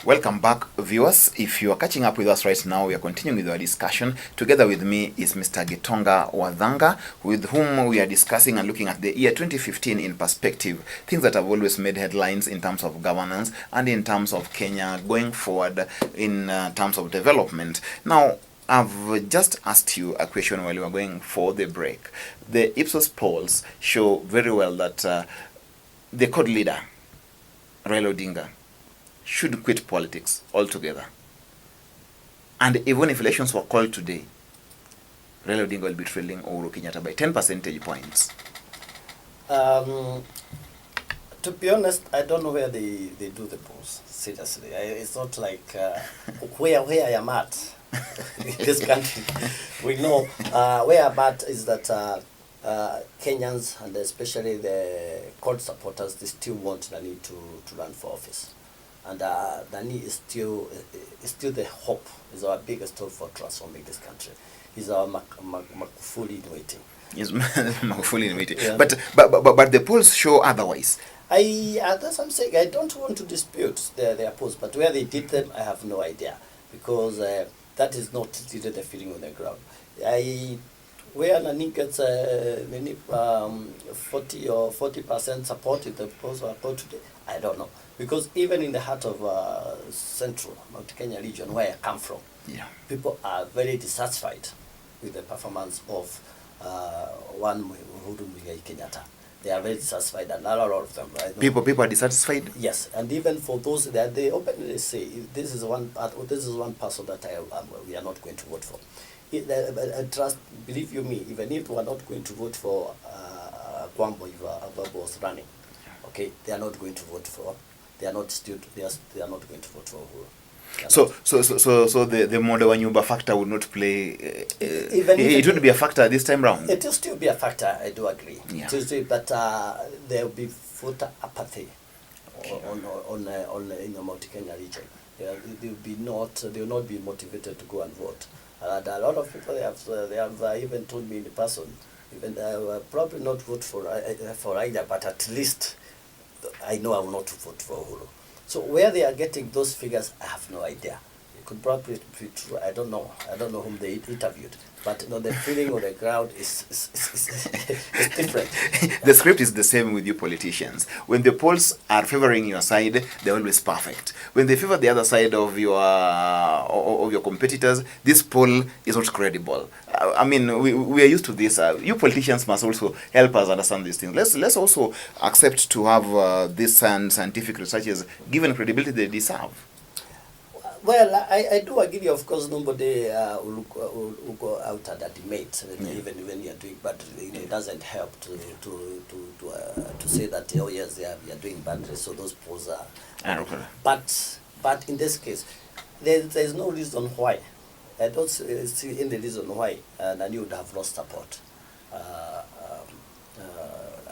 Welcome back, viewers. If you are catching up with us right now, we are continuing with our discussion. Together with me is Mr. Gitonga Wathanga, with whom we are discussing and looking at the year 2015 in perspective, things that have always made headlines in terms of governance and in terms of Kenya going forward in terms of development. Now, I've just asked you a question while we were going for the break. The Ipsos polls show very well that the CORD leader, Raila Odinga, should quit politics altogether. And even if elections were called today, Raila Odinga will be trailing Uhuru Kenyatta by 10 percentage points. To be honest, I don't know where they do the polls, seriously. It's not like where I am at in this country. We know where I'm at is that Kenyans, and especially the CORD supporters, they still want Nani to run for office. And Nani is still the hope, is our biggest hope for transforming this country. He's our Magufuli in waiting. Yes, Magufuli in waiting. Yeah. But the polls show otherwise. That's what I'm saying. I don't want to dispute their polls, but where they did them, I have no idea, because that is not really the feeling on the ground. Where Nani gets 40 or 40% support if the polls were called today, I don't know. Because even in the heart of central Mount Kenya region, where I come from, yeah, people are very dissatisfied with the performance of one Uhuru Kenyatta. They are very dissatisfied, and a lot of them. Right? People are dissatisfied. Yes, and even for those that they openly say, this is one person that we are not going to vote for. Believe you me, even if we are not going to vote for Kwambo if Ababa was running, okay, they are not going to vote for. They are not going to vote for Uhuru. So the Moda Wanyuba factor would not play. It would be a factor this time round. It will still be a factor. I do agree. Yeah. But there will be voter apathy on in the Mount Kenya region. They will not be motivated to go and vote. And a lot of people they have even told me in person, even probably not vote for either, but at least I know I will not vote for Uhuru. So where they are getting those figures, I have no idea. It could probably be true. I don't know. I don't know whom they interviewed. But the feeling on the ground is different. The script is the same with you politicians. When the polls are favoring your side, they're always perfect. When they favor the other side of your competitors, this poll is not credible. I mean, we are used to this. You politicians must also help us understand these things. Let's also accept to have these scientific researchers given credibility they deserve. Well, I do agree. Of course, nobody will go out at that debate, even when you are doing bad. It doesn't help to say that yes, they are doing badly. So those polls are. Okay. But in this case, there is no reason why. I don't see any reason why Nani would have lost support.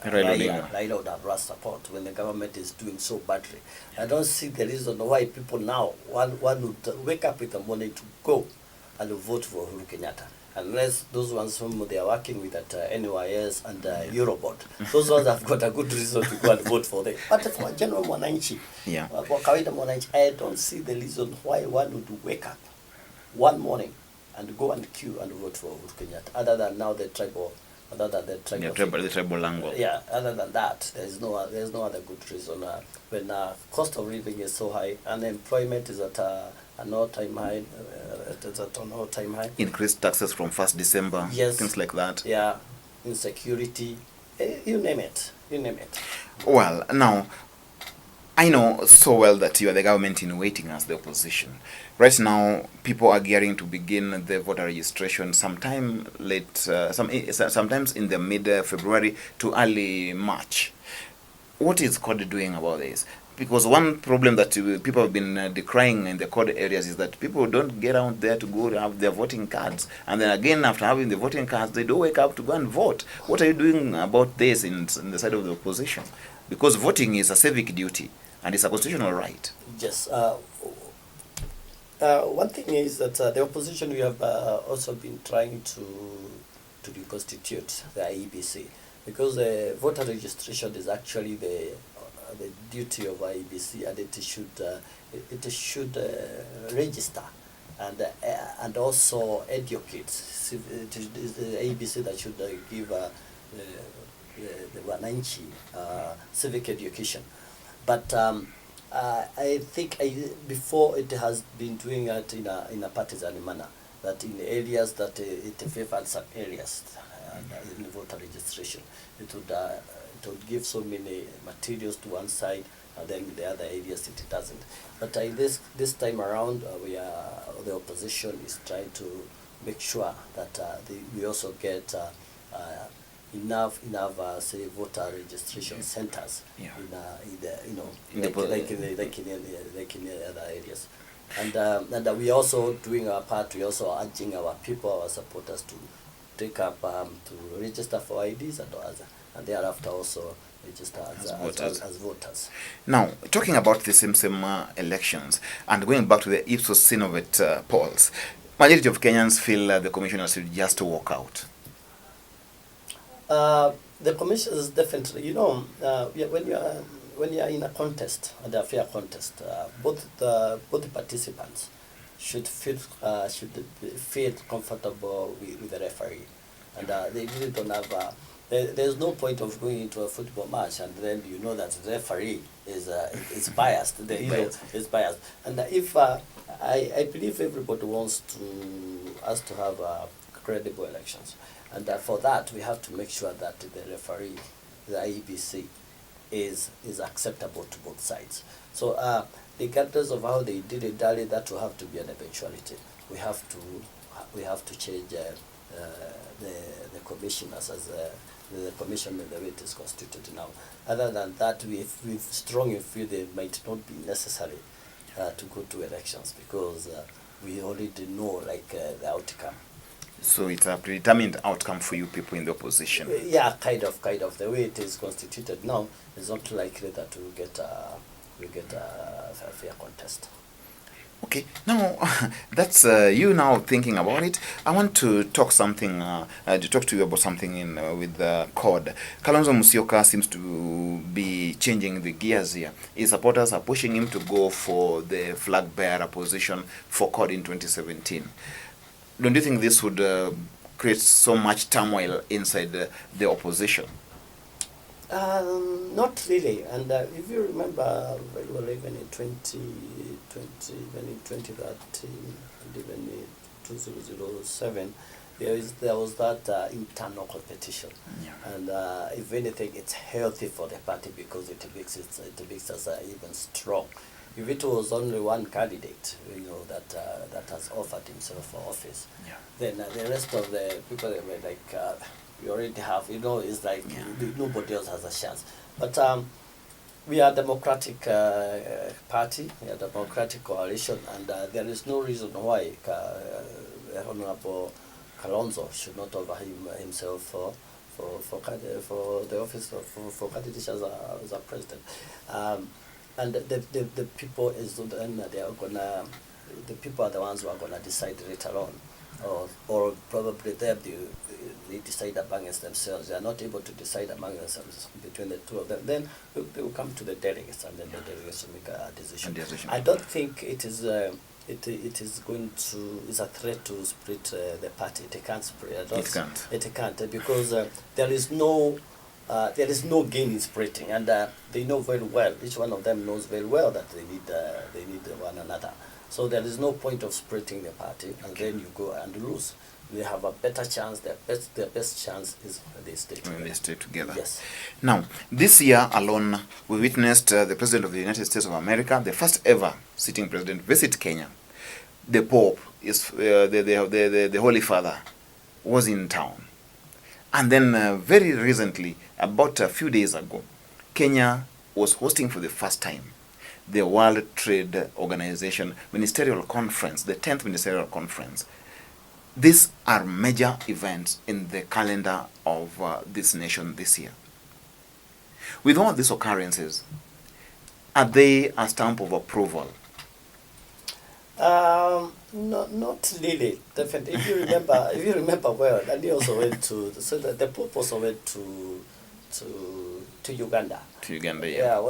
Raila would have lost support when the government is doing so badly. I don't see the reason why people now one would wake up in the morning to go and vote for Uhuru Kenyatta. Unless those ones whom they are working with at NYS and Eurobond, those ones have got a good reason to go and vote for them. But for general Mwananchi, for kawaida Mwananchi, I don't see the reason why one would wake up one morning and go and queue and vote for Uhuru Kenyatta, other than now the tribal angle. Yeah, other than that, there's no other good reason. When cost of living is so high, unemployment is at an all-time high. It's at an all-time high. Increased taxes from 1st December. Yes. Things like that. Yeah, insecurity. You name it. Well, now, I know so well that you are the government in waiting as the opposition. Right now, people are gearing to begin the voter registration sometime late, sometimes in the mid-February to early March. What is CORD doing about this? Because one problem that people have been decrying in the CORD areas is that people don't get out there to go have their voting cards. And then again, after having the voting cards, they don't wake up to go and vote. What are you doing about this in the side of the opposition? Because voting is a civic duty and it's a constitutional right. Yes. One thing is that the opposition, we have also been trying to reconstitute the IEBC, because the voter registration is actually the duty of IEBC, and it should register and also educate. It is the IEBC that should give the wananchi civic education. But I think before it has been doing it in a partisan manner, that in areas that it favored some areas in voter registration, it would give so many materials to one side, and then the other areas it doesn't. But this time around, the opposition is trying to make sure that we also get enough say voter registration centers in the other areas, and we also doing our part. We also urging our people, our supporters, to take up to register for IDs and thereafter also register as voters. Now, talking about the same elections and going back to the Ipsos Synovate polls, majority of Kenyans feel the commissioners should just walk out. The commissioners definitely, when you are in a contest, and a fair contest, both the participants should feel comfortable with the referee, and they really don't have. There's no point of going into a football match and then you know that the referee is biased. Is biased, and if I believe everybody wants us to have credible elections, and for that we have to make sure that the referee, the IEBC, is acceptable to both sides. So regardless of how they did it, that will have to be an eventuality. We have to change the commissioners as the commission the way it is constituted now. Other than that, we strongly feel that it might not be necessary to go to elections because we already know the outcome. So it's a predetermined outcome for you people in the opposition. Yeah, kind of. The way it is constituted now, it's not likely that we get a fair contest. Okay, now that's you now thinking about it. I want to talk to you about something with the CORD. Kalonzo Musyoka seems to be changing the gears here. His supporters are pushing him to go for the flag bearer position for CORD in 2017. Don't you think this would create so much turmoil inside the opposition? Not really. And if you remember very well, even in 2020, even in 2013, and even in 2007, there was that internal competition. Yeah. And if anything, it's healthy for the party because it makes us even strong. If it was only one candidate, that has offered himself for office, yeah, then the rest of the people were like, we already have, it's like nobody else has a chance. But we are a democratic party, we are a democratic coalition, and there is no reason why Honorable Kalonzo should not offer himself for the office for candidature as a president. And the people the people are the ones who are gonna decide later on, or probably they decide amongst themselves. They are not able to decide among themselves between the two of them. Then they will come to the delegates, and then the delegates will make a decision. I don't think it is is a threat to split the party. It can't split. It can't because there is no gain in splitting, and they know very well. Each one of them knows very well that they need one another. So there is no point of splitting the party, and then you go and lose. They have a better chance. Their best chance is when they stay together. When they stay together. Yes. Now, this year alone, we witnessed the President of the United States of America, the first ever sitting president, visit Kenya. The Pope, the Holy Father, was in town. And then very recently, about a few days ago, Kenya was hosting for the first time the World Trade Organization Ministerial Conference, the 10th Ministerial Conference. These are major events in the calendar of this nation this year. With all these occurrences, are they a stamp of approval? Not really. Definitely. If you remember well, and he also went to the Pope also went to to Uganda. To Uganda, yeah.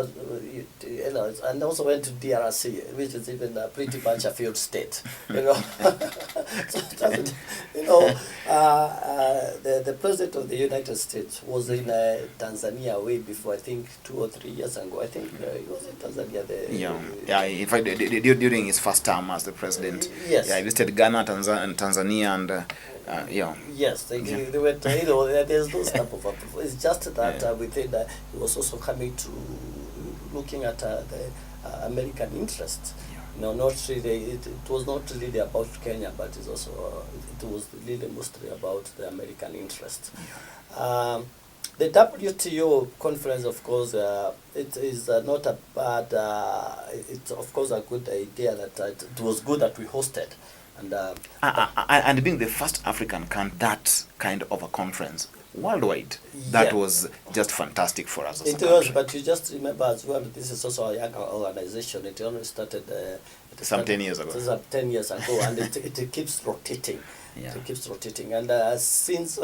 Yeah, and also went to DRC, which is even pretty much a failed state. So it doesn't, the president of the United States was in Tanzania way before, I think 2 or 3 years ago. I think he was in Tanzania. In fact, during his first term as the president, yes. Yeah, he visited Ghana, Tanzania, and Yes, they went. There's those type of people. It's just that within he was also coming to looking at the American interest. No, not really. It was not really about Kenya, but it's also it was really mostly about the American interest. The WTO conference, of course, it is not a bad. It's of course a good idea that it was good that we hosted. And being the first African that kind of a conference worldwide, that was just fantastic for us. It was, but you just remember as well, this is also a young organization. It only started some 10 years ago. 10 years ago, and it keeps rotating. Yeah. It keeps rotating, and since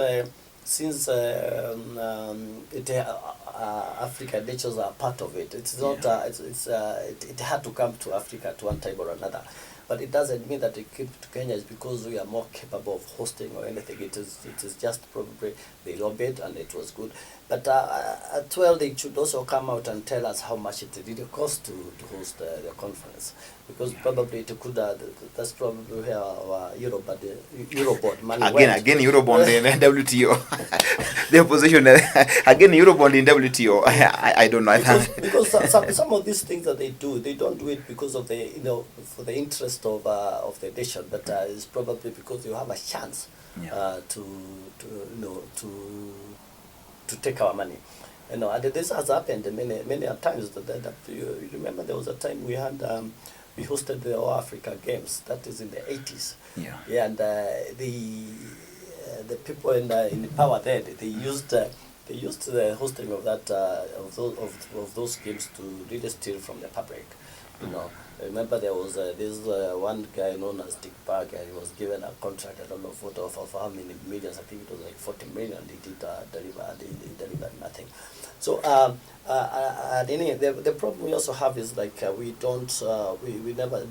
African nations are part of it, it's not. It had to come to Africa at one time or another. But it doesn't mean that it came to Kenya is because we are more capable of hosting or anything. It is just probably they lobbied and it was good. But they should also come out and tell us how much it really cost to host the conference. Because probably it could, that's probably where our Eurobond money went. Again, Eurobond in WTO. The opposition, again, Eurobond in WTO. I don't know. Because some of these things that they don't do it because of the, for the interest of the nation, but it's probably because you have a chance to take our money. And this has happened many times. You remember there was a time we had we hosted the All Africa Games. That is in the 80s. Yeah, and the people in power then they used the hosting of that of those games to really steal from the public. I remember there was this one guy known as Dick Parker. He was given a contract, I don't know of how many millions. I think it was like 40 million. He did deliver nothing. So the problem we also have is like we never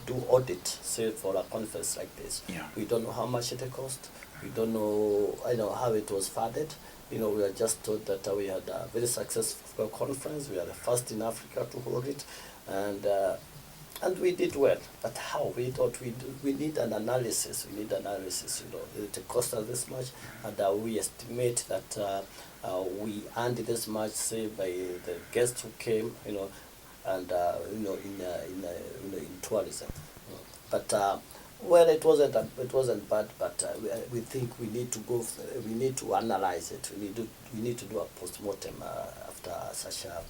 do audit, say, for a conference like this. We don't know how much it cost. We don't know how it was funded. We are just told that we had a very successful conference. We are the first in Africa to hold it, and we did well. But how? We thought we need an analysis. We need analysis. It cost us this much, and we estimate that we earned this much, say, by the guests who came, and in tourism. But well, it wasn't bad, but we think we need to analyze it. We need to do a postmortem after such a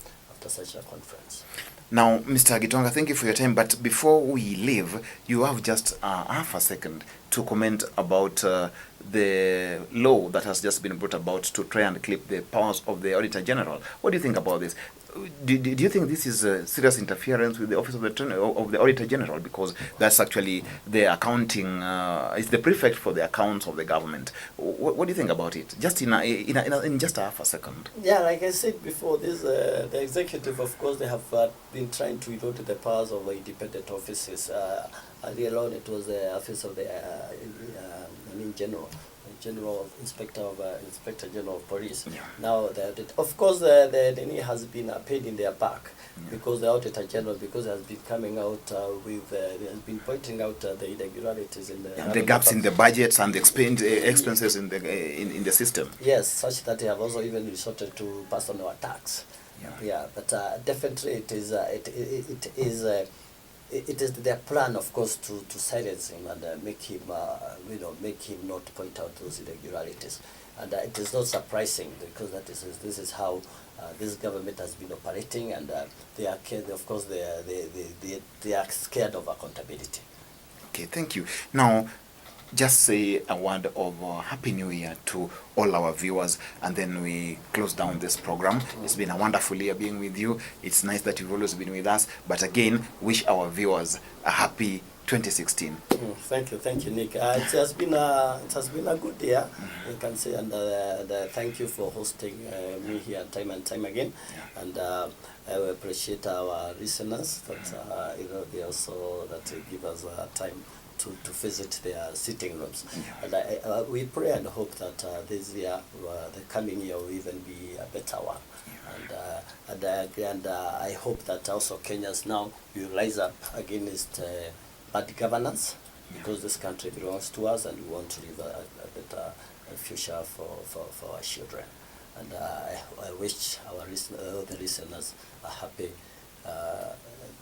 conference. Now, Mr. Gitonga, thank you for your time. But before we leave, you have just half a second to comment about the law that has just been brought about to try and clip the powers of the Auditor General. What do you think about this? Do you think this is a serious interference with the office of the Auditor General? Because that's actually the accounting, it's the prefect for the accounts of the government. What do you think about it? Just in just half a second. Yeah, like I said before, the executive, of course, they have been trying to erode the powers of independent offices. Earlier on, it was the office of the Inspector General of Police. Now, of course, the NE has been paid in their back because the Auditor General, because it has been coming out has been pointing out the irregularities in the gaps in the budgets and the expenses in the system. Yes, such that they have also even resorted to personal attacks. But definitely it is their plan, of course, to silence him and make him not point out those irregularities. And it is not surprising because this is how this government has been operating, and they are scared of accountability. Okay, thank you. Now, just say a word of Happy New Year to all our viewers, and then we close down this program. It's been a wonderful year being with you. It's nice that you've always been with us, but again, wish our viewers a happy 2016? Thank you, Nick. It has been a good year, I can say, and thank you for hosting me here time and time again. Yeah. And I appreciate our listeners that they also that give us time to visit their sitting rooms. Yeah. And we pray and hope that this year, the coming year, will even be a better one. And I hope that also Kenyans now will rise up against bad governance, because this country belongs to us and we want to live a better future for our children. And I wish all the listeners a happy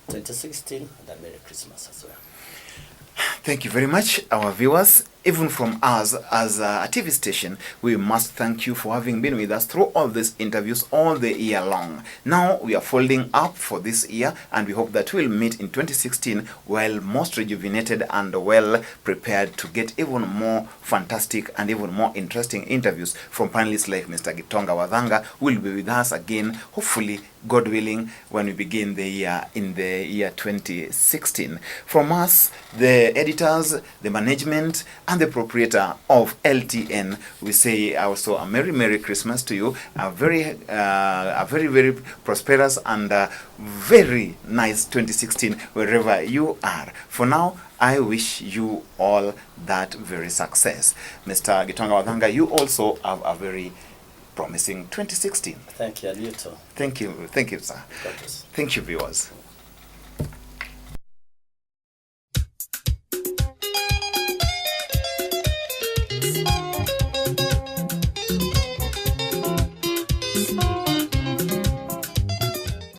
2016 and a Merry Christmas as well. Thank you very much, our viewers. Even from us as a TV station, we must thank you for having been with us through all these interviews all the year long. Now we are folding up for this year, and we hope that we'll meet in 2016 well most rejuvenated and well prepared to get even more fantastic and even more interesting interviews from panelists like Mr. Gitonga Wathanga, who will be with us again, hopefully, God willing, when we begin the year in the year 2016. From us, the editors, the management, and the proprietor of LTN, we say also a Merry Christmas to you, a very prosperous and very nice 2016 wherever you are. For now, I wish you all that very success. Mr. Gitonga Wathanga, you also have a very promising 2016. Thank you, and you too. Thank you, sir. Thank you, viewers.